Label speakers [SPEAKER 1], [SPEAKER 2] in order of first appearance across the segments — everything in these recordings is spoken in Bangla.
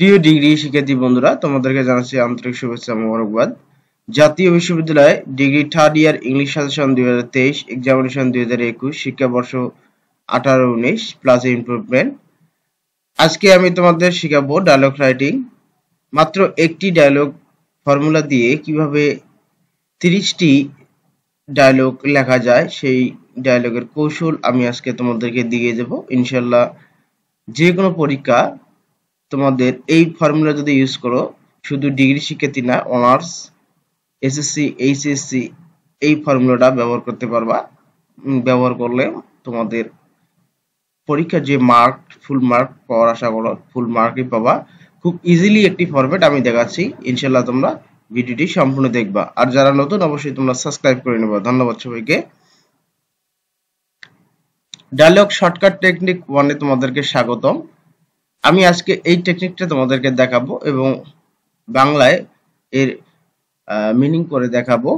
[SPEAKER 1] প্রিয় ডিগ্রি শিক্ষার্থী বন্ধুরা, তোমাদেরকে জানাচ্ছি আন্তরিক শুভেচ্ছা মোবারকবাদ। জাতীয় বিশ্ববিদ্যালয় degree third year English suggestion 2023, examination 2021, শিক্ষাবর্ষ 18-19 প্লাস ইমপ্রুভমেন্ট। আজকে আমি তোমাদের শেখাবো ডায়লগ রাইটিং। মাত্র একটি ডায়লগ ফর্মুলা দিয়ে কিভাবে 30টি ডায়লগ লেখা যায়, সেই ডায়লগের কৌশল আমি আজকে তোমাদেরকে দিয়ে দেব। ইনশাল্লাহ যে কোনো পরীক্ষা তোমাদের এই ফর্মুলা যদি ইউজ করো, শুধু ডিগ্রি শিক্ষার্থী না, অনার্স, এসএসসি, এইচএসসি এই ফর্মুলাটা ব্যবহার করতে পারবা। ব্যবহার করলে তোমাদের পরীক্ষার যে মার্ক, ফুল মার্ক পাওয়ার আশা করো, ফুল মার্কই পাবা। খুব ইজিলি একটি ফরম্যাট আমি দেখাচ্ছি, ইনশাল্লাহ তোমরা ভিডিওটি সম্পূর্ণ দেখবা। আর যারা নতুন অবশ্যই তোমরা সাবস্ক্রাইব করে নেবা। ধন্যবাদ সবাইকে। ডায়লগ শর্টকাট টেকনিক 1-এ তোমাদেরকে স্বাগতম। আমি আজকে এই টেকনিকটা তোমাদেরকে দেখাবো এবং বাংলায় এর মিনিং করে দেখাবো,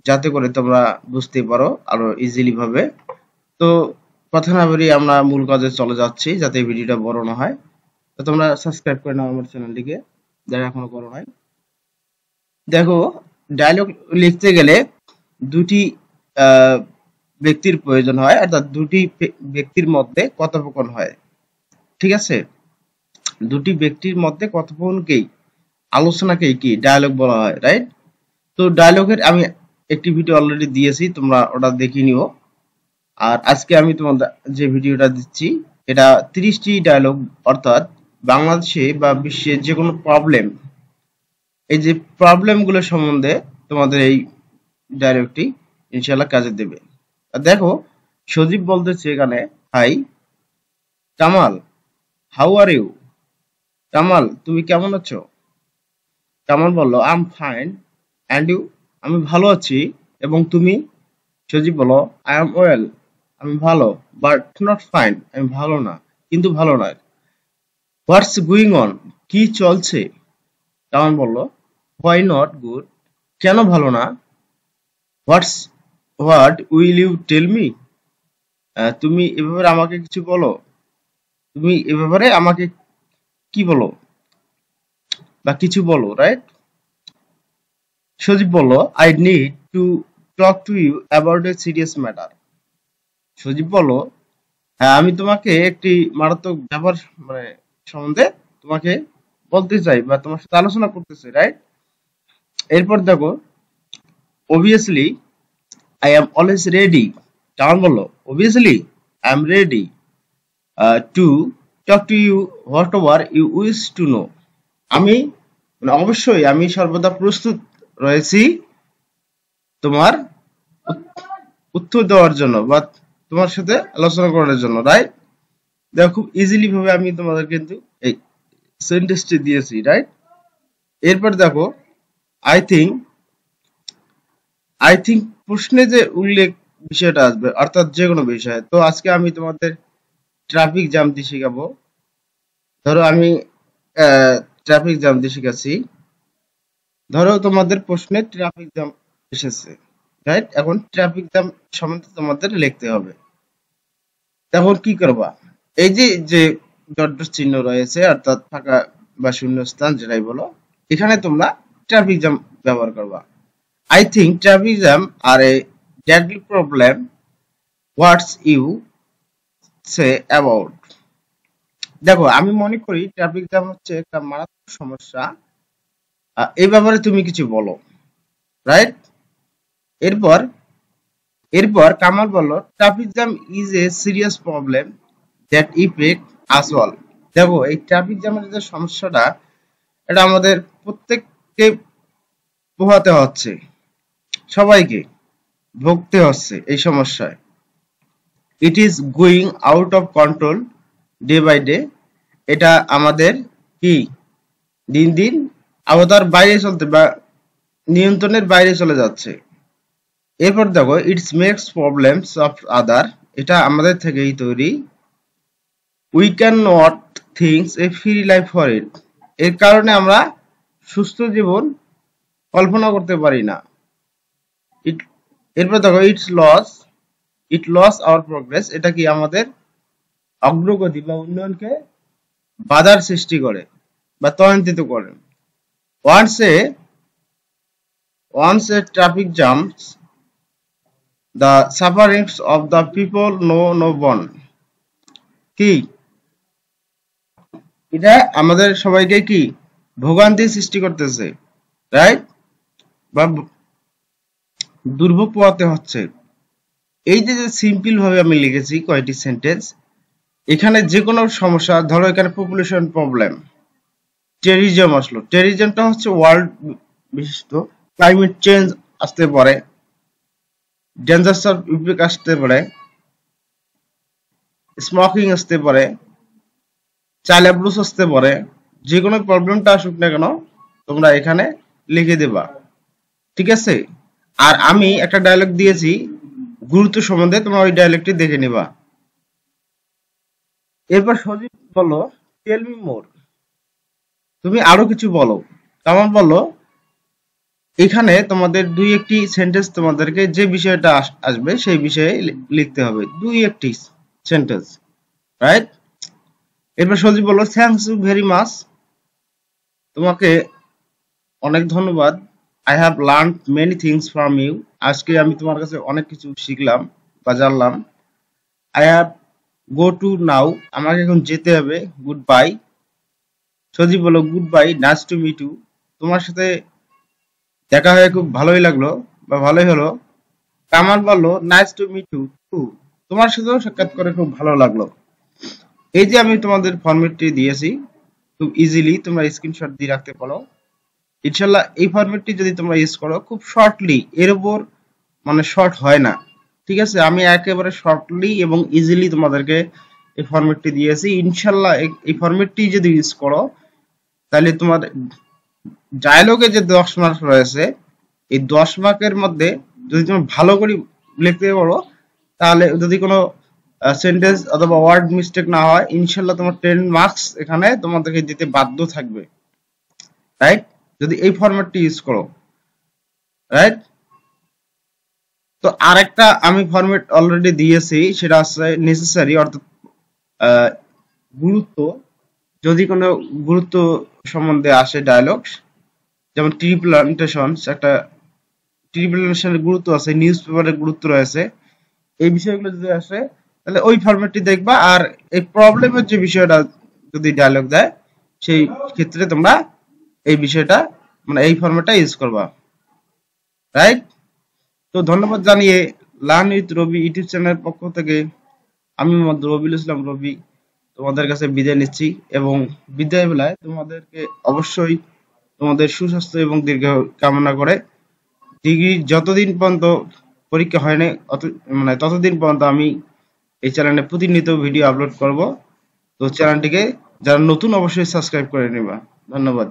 [SPEAKER 1] যাতে করে তোমরা বুঝতে পারো আরো ইজিলি ভাবে। তো কথা না বেরিয়ে আমরা মূল কাজে চলে যাচ্ছি, যাতে ভিডিওটা বড় না হয়। তো তোমরা সাবস্ক্রাইব করে নাও আমার চ্যানেলটিকে, যারা এখনো করো নাই। দেখো, ডায়লগ লিখতে গেলে দুটি ব্যক্তির প্রয়োজন হয়, অর্থাৎ দুটি ব্যক্তির মধ্যে কথোপকথন হয়। ঠিক আছে, দুটি ব্যক্তির মধ্যে কথোপকথনকেই, আলোচনাকেই কি ডায়লগ বলা হয়, রাইট? তো ডায়লগের আমি একটি ভিডিও অলরেডি দিয়েছি, তোমরা ওটা দেখে নিও। আর আজকে আমি তোমাদের যে ভিডিওটা দিচ্ছি, এটা 30টি ডায়লগ, অর্থাৎ বাংলাদেশে বা বিশ্বের যে কোনো প্রবলেম, এই যে প্রবলেমগুলো সম্বন্ধে তোমাদের এই ডায়লগটি ইনশাআল্লাহ কাজে দেবে। আর দেখো, সজীব বলতেছে এখানে, hi Kamal, how are you? Kamal, তুমি কেমন আছো? কামাল বলল, I am fine and you? আমি ভালো আছি, এবং তুমি? সজীব বলল, আই এম ওয়েল, আমি ভালো, বাট নট ফাইন, আমি ভালো না, কিন্তু ভালো নয়। What's going on? কি চলছে? কামাল বলল, হোয়াই নট গুড? কেন ভালো না? What will you tell me? তুমি এ ব্যাপারে আমাকে কিছু বলো। তুমি এ ব্যাপারে আমাকে কি বলো বা কিছু বলো, রাইট? সজীব বলল, I need to talk to you about a serious matter. Sajib বলল, হ্যাঁ, আমি তোমাকে একটি মারাত্মক ব্যাপার সম্বন্ধে তোমাকে বলতে চাই বা তোমার সাথে আলোচনা করতে চাই, রাইট? এরপর দেখো, obviously I am always ready. Kamal বলল, obviously I am ready to talk to you whatever you wish to know. আমি অবশ্যই আমি সর্বদা প্রস্তুত রয়েছি তোমার উত্তর দেওয়ার জন্য বা তোমার সাথে আলোচনা করার জন্য, রাইট? দেখো, খুব ইজিলি ভাবে আমি তোমাদের কিন্তু এই সেন্টেন্সটি দিয়েছি, রাইট? এরপর দেখো, আই থিঙ্ক প্রশ্নে যে উল্লেখ বিষয়টা আসবে, অর্থাৎ যে কোনো বিষয়। তো আজকে আমি তোমাদের ট্রাফিক জ্যাম দিয়ে শেখাবো। ধরো আমি ট্রাফিক জ্যাম দিয়ে শিখাচ্ছি। ধরো তোমাদের প্রশ্নে ট্রাফিক জ্যাম এসেছে, রাইট? এখন ট্রাফিক জ্যাম সম্বন্ধে তোমাদের লিখতে হবে। তখন কি করবা? এই যে যে ডট ডট চিহ্ন রয়েছে, অর্থাৎ ফাঁকা বা শূন্যস্থান যেটাই বলো, এখানে তোমরা ট্রাফিক জ্যাম ব্যবহার করবা। I think traffic jam are a deadly problem. What's you say about? দেখো, আমি মনে করি ট্রাফিক জ্যাম হচ্ছে একটা মারাত্মক সমস্যা। এই ব্যাপারে তুমি কিছু বলো, রাইট? এরপর এরপর কামাল বলল, traffic jam is a serious problem that effect us all. দেখো, এই ট্রাফিক জ্যামের যে সমস্যাটা, এটা আমাদের প্রত্যেককে পোহাতে হচ্ছে, সবাইকে ভুগতে হচ্ছে এই সমস্যায়। It is going out of control day by day. এটা আমাদের কি দিন দিন আওতার বাইরে চলতে বা নিয়ন্ত্রণের বাইরে চলে যাচ্ছে। এরপর দেখো, it's makes problems of other. এটা আমাদের থেকেই তৈরি। We can not things a free life for it. এর কারণে আমরা সুস্থ জীবন কল্পনা করতে পারি না। এরপর দেখো, ইট লস আওয়ার প্রোগ্রেস। এটা কি আমাদের অগ্রগতি বা উন্নয়নকে বাধার সৃষ্টি করে। বা ত্বরান্বিত করেন। Once a once a traffic jams, the sufferings of the people know no bound. কি এটা আমাদের সবাইকে কি ভোগান্তি সৃষ্টি করতেছে, রাইট? বা দুর্ভোগ পোহাতে হচ্ছে। এই যে সিম্পল ভাবে আমি লিখেছি কয়টি সেন্টেন্স, এখানে যে কোনো সমস্যা, ধরো এখানে পপুলেশন প্রবলেম, টেরিজম আসলো, টেরিজমটা হচ্ছে ওয়ার্ল্ড বিশিষ্ট, ক্লাইমেট চেঞ্জ আসতে পারে, ডেঞ্জার্স অফ ইপিক আসতে পারে, স্মোকিং আসতে পারে, চাইল্ড অ্যাবিউস আসতে পারে। যে কোনো প্রবলেমটা আসুক না কেন তোমরা এখানে লিখে দেবা, ঠিক আছে? আর আমি একটা ডায়লগ দিয়েছি গুরুত্ব সম্বন্ধে, তোমরা ওই ডায়লগটি দেখে নিবা। এরপর সজীব বলো, টেল মি মোর, তুমি আরো কিছু বলো। কেমন বলো? এখানে তোমাদের দুই একটি সেন্টেন্স, তোমাদেরকে যে বিষয়টা আসবে সেই বিষয়ে লিখতে হবে, দুই একটি সেন্টেন্স, রাইট? এরপর সজীব বলো, থ্যাংকস ইউ ভেরি মাচ, তোমাকে অনেক ধন্যবাদ। I have learned many things from you, আজকে আমি তোমার কাছে অনেক কিছু শিখলাম বা জানলাম। I have go to now, আমাকে এখন যেতে হবে। Goodbye. সজীব বলো, goodbye, nice to meet you, তোমার সাথে দেখা হয়ে খুব ভালোই লাগলো বা ভালোই হলো। কামাল বলল, nice to meet you too, তোমার সাথেও সাক্ষাৎ করে খুব ভালো লাগলো। এই যে আমি তোমাদের ফরম্যাটটি দিয়েছি, খুব ইজিলি তোমরা স্ক্রিনশট দিয়ে রাখতে পারো। ইনশাল্লাহ এই ফরম্যাটটি যদি তোমরা ইউজ করো খুব শর্টলি, এর উপর মানে শর্ট হয় না, ঠিক আছে? আমি একেবারে শর্টলি এবং ইজিলি তোমাদেরকে এই ফরম্যাটটি দিয়েছি। ইনশাল্লাহ এই ফরম্যাটটি যদি ইউজ করো তাহলে তোমার ডায়লগে যে 10 মার্ক রয়েছে, এই 10 মার্কের মধ্যে যদি তুমি ভালো করে লিখতে পারো, তাহলে যদি কোনো সেন্টেন্স অথবা ওয়ার্ড মিস্টেক না হয়, ইনশাল্লাহ তোমার 10 মার্কস এখানে তোমাদেরকে দিতে বাধ্য থাকবে, রাইট? যদি এই ফরম্যাটটি ইউজ করো, রাইট? তো আরেকটা আমি ফরম্যাট অলরেডি দিয়েছি, সেটা হচ্ছে নেসেসারি, অর্থাৎ গুরুত্ব। যদি কোনো গুরুত্ব সম্বন্ধে আসে ডায়লগ, যেমন ট্রি প্লান্টেশন, একটা ট্রি প্লান্টেশনের গুরুত্ব আছে, নিউজ পেপারের গুরুত্ব রয়েছে, এই বিষয়গুলো যদি আসে তাহলে ওই ফরম্যাটটি দেখবা। আর এই প্রবলেমের যে বিষয়টা যদি ডায়লগ দেয়, সেই ক্ষেত্রে তোমরা এই বিষয়টা মানে এই ফরম্যাটটা ইউজ করবা, রাইট? তো ধন্যবাদ জানিয়ে লার্ন উইথ রবি ইউটিউব চ্যানেলের পক্ষ থেকে আমি মোহাম্মদ রবিউল ইসলাম রবি তোমাদের কাছে বিদায় নিচ্ছি, এবং বিদায় বেলায় তোমাদেরকে অবশ্যই তোমাদের সুস্বাস্থ্য এবং দীর্ঘ কামনা করে, ডিগ্রি যতদিন পর্যন্ত পরীক্ষা হয়নি মানে ততদিন পর্যন্ত আমি এই চ্যানেলে প্রতিনিয়ত ভিডিও আপলোড করব। তো চ্যানেলটিকে যারা নতুন অবশ্যই সাবস্ক্রাইব করে নেবা। ধন্যবাদ।